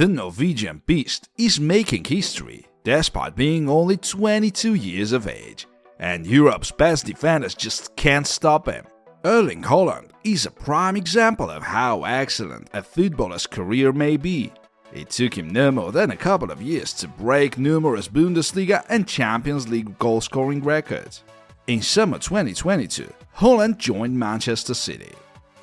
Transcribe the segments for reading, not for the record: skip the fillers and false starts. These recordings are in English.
The Norwegian beast is making history despite being only 22 years of age, and Europe's best defenders just can't stop him. Erling Haaland is a prime example of how excellent a footballer's career may be. It took him no more than a couple of years to break numerous Bundesliga and Champions League goal-scoring records. In summer 2022, Haaland joined Manchester City.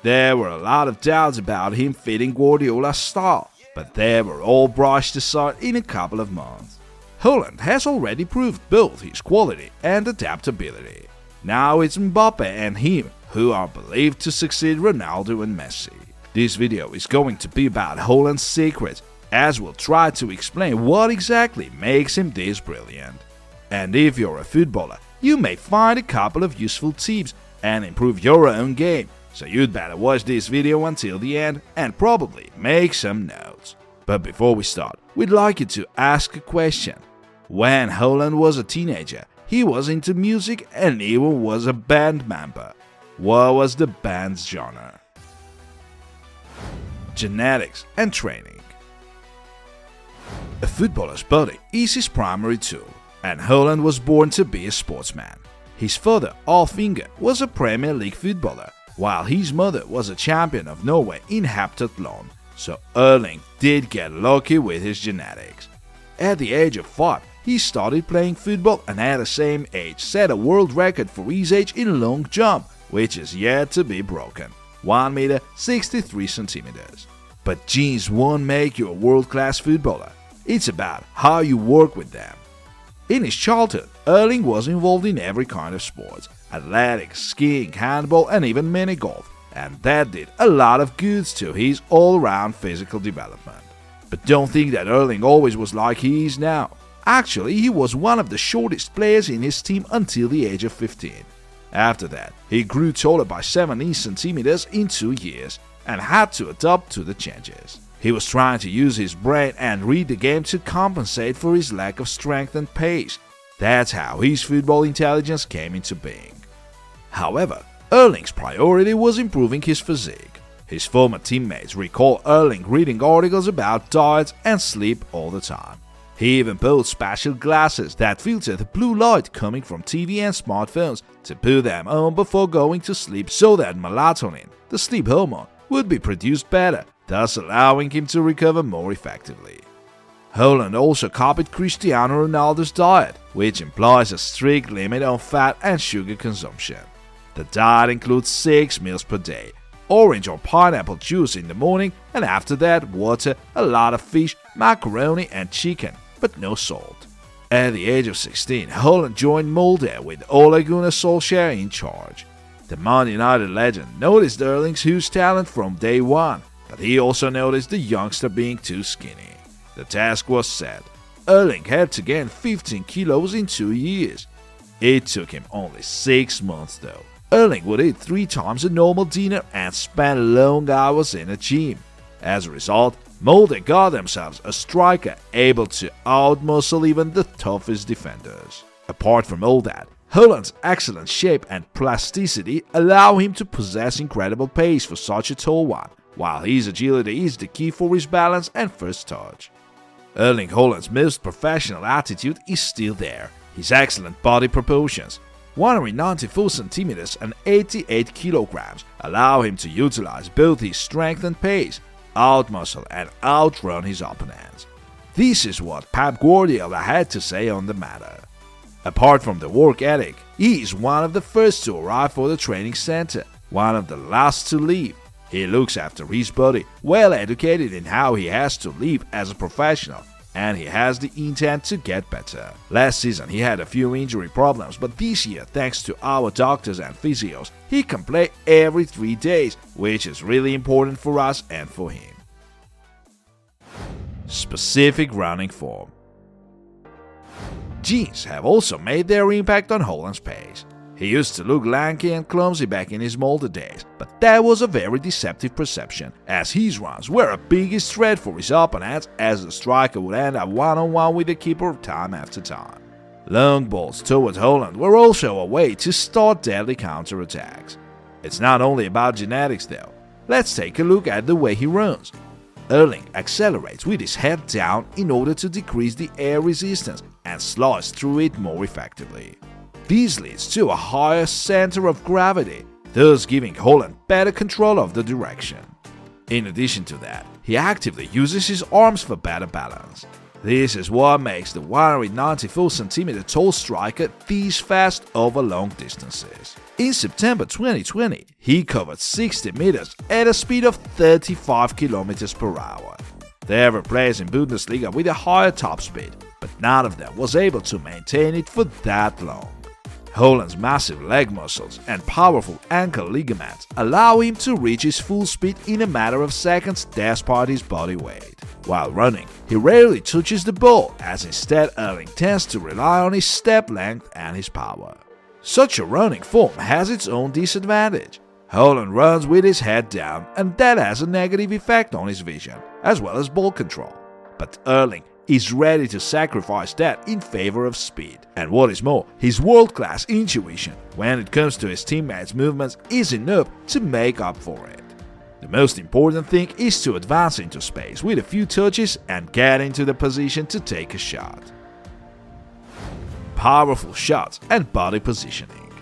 There were a lot of doubts about him fitting Guardiola's style, but they were all brushed aside in a couple of months. Haaland has already proved both his quality and adaptability. Now it's Mbappe and him who are believed to succeed Ronaldo and Messi. This video is going to be about Haaland's secrets, as we'll try to explain what exactly makes him this brilliant. And if you're a footballer, you may find a couple of useful tips and improve your own game, so you'd better watch this video until the end and probably make some notes. But before we start, we'd like you to ask a question. When Haaland was a teenager, he was into music and even was a band member. What was the band's genre? Genetics and training. A footballer's body is his primary tool, and Haaland was born to be a sportsman. His father, Alf Inge, was a Premier League footballer, while his mother was a champion of Norway in heptathlon, so Erling did get lucky with his genetics. At the age of 5, he started playing football and at the same age set a world record for his age in long jump, which is yet to be broken, 1 meter 63 centimeters. But genes won't make you a world-class footballer. It's about how you work with them. In his childhood, Erling was involved in every kind of sports: athletics, skiing, handball, and even mini-golf, and that did a lot of good to his all-round physical development. But don't think that Erling always was like he is now. Actually, he was one of the shortest players in his team until the age of 15. After that, he grew taller by 17 centimeters in 2 years and had to adapt to the changes. He was trying to use his brain and read the game to compensate for his lack of strength and pace. That's how his football intelligence came into being. However, Erling's priority was improving his physique. His former teammates recall Erling reading articles about diets and sleep all the time. He even bought special glasses that filter the blue light coming from TV and smartphones to put them on before going to sleep so that melatonin, the sleep hormone, would be produced better, thus allowing him to recover more effectively. Haaland also copied Cristiano Ronaldo's diet, which implies a strict limit on fat and sugar consumption. The diet includes 6 meals per day, orange or pineapple juice in the morning, and after that water, a lot of fish, macaroni and chicken, but no salt. At the age of 16, Haaland joined Molde with Ole Gunnar Solskjaer in charge. The Man United legend noticed Erling's huge talent from day one, but he also noticed the youngster being too skinny. The task was set. Erling had to gain 15 kilos in 2 years. It took him only 6 months though. Erling would eat 3 times a normal dinner and spend long hours in a gym. As a result, Molde got themselves a striker able to outmuscle even the toughest defenders. Apart from all that, Haaland's excellent shape and plasticity allow him to possess incredible pace for such a tall one, while his agility is the key for his balance and first touch. Erling Haaland's most professional attitude is still there: his excellent body proportions. 194 centimeters and 88 kilograms allow him to utilize both his strength and pace, outmuscle and outrun his opponents. This is what Pep Guardiola had to say on the matter. Apart from the work ethic, he is one of the first to arrive for the training center, one of the last to leave. He looks after his body, well educated in how he has to live as a professional, and he has the intent to get better. Last season he had a few injury problems, but this year, thanks to our doctors and physios, he can play every 3 days, which is really important for us and for him. Specific running form. Genes have also made their impact on Haaland's pace. He used to look lanky and clumsy back in his Molde days, but that was a very deceptive perception, as his runs were a biggest threat for his opponents, as the striker would end up one-on-one with the keeper time after time. Long balls towards Haaland were also a way to start deadly counterattacks. It's not only about genetics though. Let's take a look at the way he runs. Erling accelerates with his head down in order to decrease the air resistance and slice through it more effectively. This leads to a higher center of gravity, thus giving Haaland better control of the direction. In addition to that, he actively uses his arms for better balance. This is what makes the 194cm tall striker this fast over long distances. In September 2020, he covered 60 meters at a speed of 35 km per hour. There were players in Bundesliga with a higher top speed, but none of them was able to maintain it for that long. Haaland's massive leg muscles and powerful ankle ligaments allow him to reach his full speed in a matter of seconds despite his body weight. While running, he rarely touches the ball, as instead Erling tends to rely on his step length and his power. Such a running form has its own disadvantage. Haaland runs with his head down, and that has a negative effect on his vision, as well as ball control. But Erling is ready to sacrifice that in favor of speed. And what is more, his world-class intuition when it comes to his teammates' movements is enough to make up for it. The most important thing is to advance into space with a few touches and get into the position to take a shot. Powerful shots and body positioning.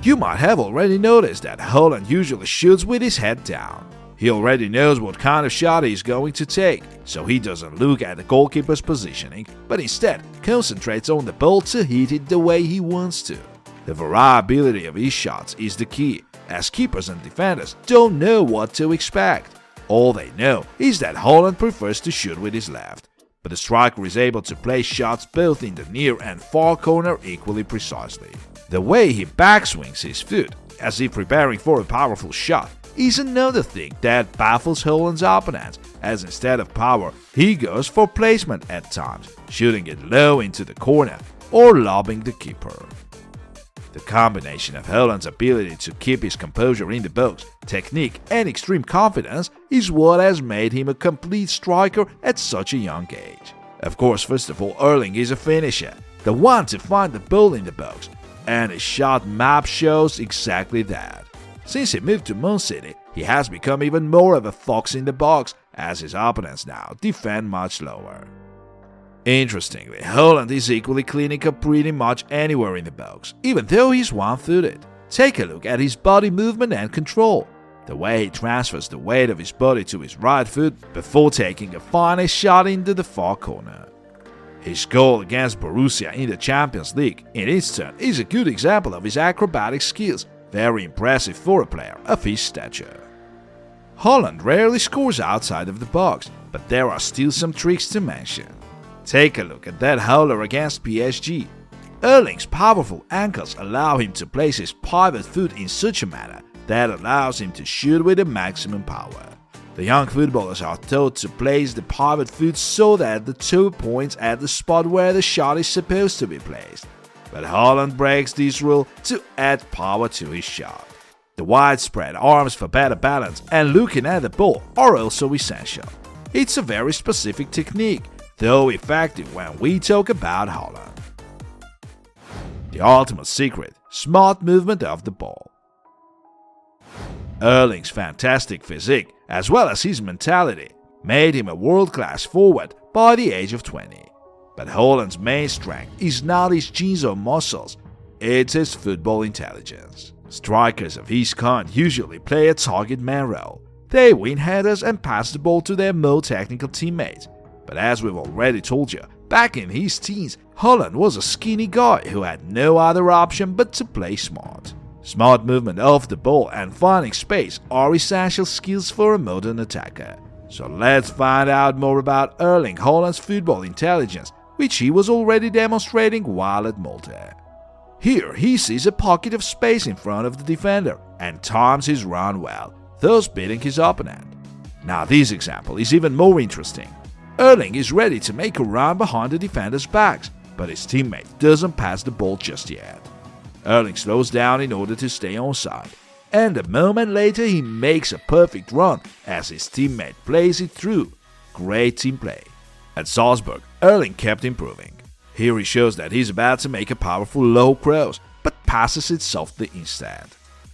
You might have already noticed that Haaland usually shoots with his head down. He already knows what kind of shot he is going to take, so he doesn't look at the goalkeeper's positioning, but instead concentrates on the ball to hit it the way he wants to. The variability of his shots is the key, as keepers and defenders don't know what to expect. All they know is that Haaland prefers to shoot with his left, but the striker is able to place shots both in the near and far corner equally precisely. The way he backswings his foot, as if preparing for a powerful shot, is another thing that baffles Haaland's opponents, as instead of power, he goes for placement at times, shooting it low into the corner or lobbing the keeper. The combination of Haaland's ability to keep his composure in the box, technique and extreme confidence is what has made him a complete striker at such a young age. Of course, first of all, Erling is a finisher, the one to find the ball in the box, and his shot map shows exactly that. Since he moved to Man City, he has become even more of a fox in the box, as his opponents now defend much lower. Interestingly, Haaland is equally clinical pretty much anywhere in the box, even though he's one-footed. Take a look at his body movement and control, the way he transfers the weight of his body to his right foot before taking a final shot into the far corner. His goal against Borussia in the Champions League, in its turn, is a good example of his acrobatic skills, very impressive for a player of his stature. Haaland rarely scores outside of the box, but there are still some tricks to mention. Take a look at that howler against PSG. Erling's powerful ankles allow him to place his pivot foot in such a manner that allows him to shoot with the maximum power. The young footballers are taught to place the pivot foot so that the toe points at the spot where the shot is supposed to be placed. But Haaland breaks this rule to add power to his shot. The widespread arms for better balance and looking at the ball are also essential. It's a very specific technique, though effective when we talk about Haaland. The ultimate secret: smart movement of the ball. Erling's fantastic physique, as well as his mentality, made him a world-class forward by the age of 20. But Haaland's main strength is not his genes or muscles, it's his football intelligence. Strikers of his kind usually play a target man role. They win headers and pass the ball to their more technical teammates. But as we've already told you, back in his teens, Haaland was a skinny guy who had no other option but to play smart. Smart movement of the ball and finding space are essential skills for a modern attacker. So let's find out more about Erling Haaland's football intelligence, which he was already demonstrating while at Malta. Here he sees a pocket of space in front of the defender and times his run well, thus beating his opponent. Now this example is even more interesting. Erling is ready to make a run behind the defender's backs, but his teammate doesn't pass the ball just yet. Erling slows down in order to stay onside, and a moment later he makes a perfect run as his teammate plays it through. Great team play. At Salzburg, Erling kept improving. Here he shows that he's about to make a powerful low cross, but passes it softly instead.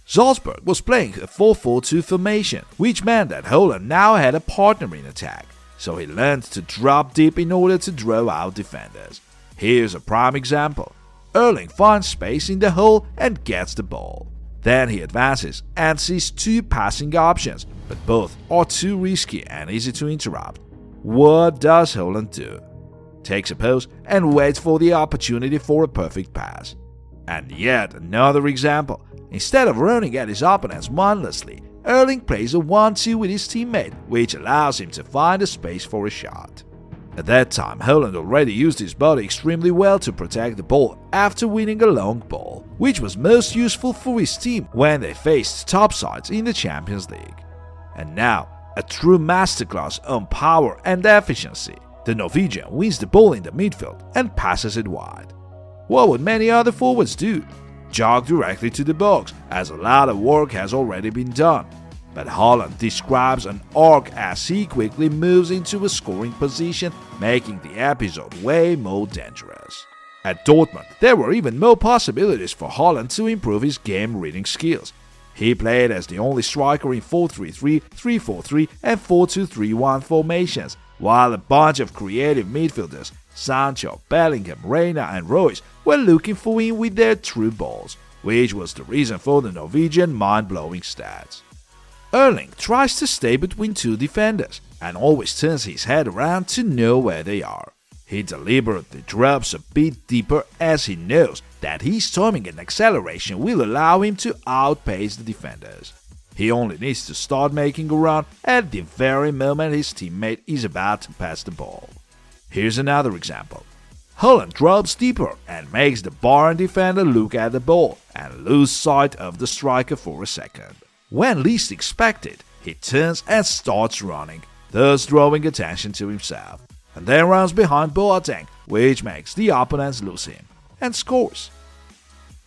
Salzburg was playing a 4-4-2 formation, which meant that Haaland now had a partner in attack, so he learned to drop deep in order to draw out defenders. Here's a prime example. Erling finds space in the hole and gets the ball. Then he advances and sees two passing options, but both are too risky and easy to interrupt. What does Haaland do? Takes a pose and waits for the opportunity for a perfect pass. And yet another example. Instead of running at his opponents mindlessly, Erling plays a 1-2 with his teammate, which allows him to find a space for a shot. At that time, Haaland already used his body extremely well to protect the ball after winning a long ball, which was most useful for his team when they faced top sides in the Champions League. And now, a true masterclass on power and efficiency. The Norwegian wins the ball in the midfield and passes it wide. What would many other forwards do? Jog directly to the box, as a lot of work has already been done. But Haaland describes an arc as he quickly moves into a scoring position, making the episode way more dangerous. At Dortmund, there were even more possibilities for Haaland to improve his game-reading skills. He played as the only striker in 4-3-3, 3-4-3 and 4-2-3-1 formations, while a bunch of creative midfielders, Sancho, Bellingham, Reina and Royce, were looking for him with their true balls, which was the reason for the Norwegian mind-blowing stats. Erling tries to stay between two defenders and always turns his head around to know where they are. He deliberately drops a bit deeper as he knows that his timing and acceleration will allow him to outpace the defenders. He only needs to start making a run at the very moment his teammate is about to pass the ball. Here's another example. Haaland drops deeper and makes the Bayern defender look at the ball and lose sight of the striker for a second. When least expected, he turns and starts running, thus drawing attention to himself, and then runs behind Boateng, which makes the opponents lose him, and scores.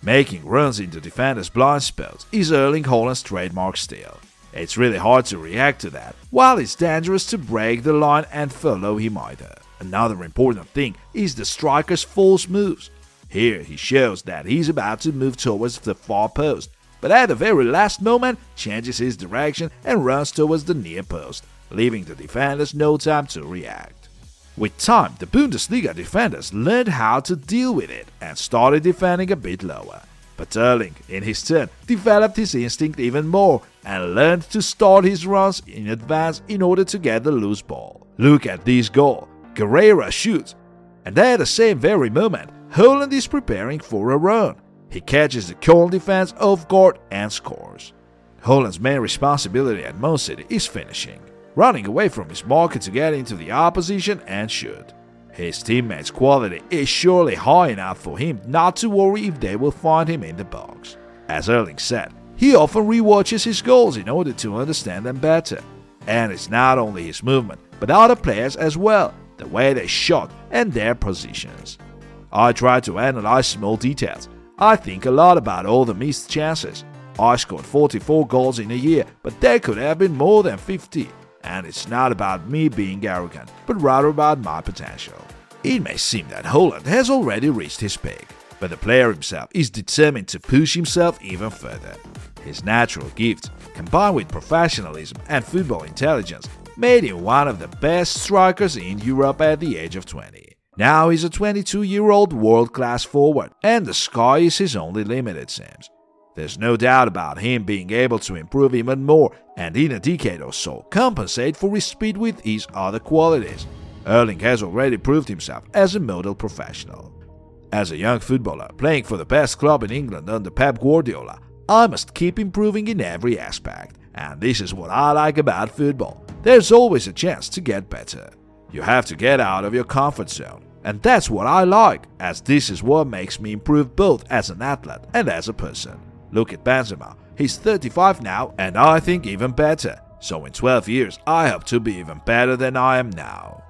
Making runs into defenders' blind spots is Erling Haaland's trademark still. It's really hard to react to that, while it's dangerous to break the line and follow him either. Another important thing is the striker's false moves. Here he shows that he's about to move towards the far post, but at the very last moment changes his direction and runs towards the near post, leaving the defenders no time to react. With time, the Bundesliga defenders learned how to deal with it and started defending a bit lower. But Erling, in his turn, developed his instinct even more and learned to start his runs in advance in order to get the loose ball. Look at this goal. Guerreiro shoots, and at the same very moment, Haaland is preparing for a run. He catches the Köln defense off guard and scores. Haaland's main responsibility at Man City is finishing, running away from his marker to get into the opposition and shoot. His teammates' quality is surely high enough for him not to worry if they will find him in the box. As Erling said, he often rewatches his goals in order to understand them better. And it's not only his movement, but other players as well, the way they shot and their positions. I try to analyze small details. I think a lot about all the missed chances. I scored 44 goals in a year, but there could have been more than 50. And it's not about me being arrogant, but rather about my potential. It may seem that Haaland has already reached his peak, but the player himself is determined to push himself even further. His natural gifts, combined with professionalism and football intelligence, made him one of the best strikers in Europe at the age of 20. Now he's a 22-year-old world-class forward, and the sky is his only limit, it seems. There's no doubt about him being able to improve even more and in a decade or so compensate for his speed with his other qualities. Erling has already proved himself as a model professional. As a young footballer playing for the best club in England under Pep Guardiola, I must keep improving in every aspect, and this is what I like about football. There's always a chance to get better. You have to get out of your comfort zone, and that's what I like, as this is what makes me improve both as an athlete and as a person. Look at Benzema, he's 35 now and I think even better, so in 12 years I hope to be even better than I am now.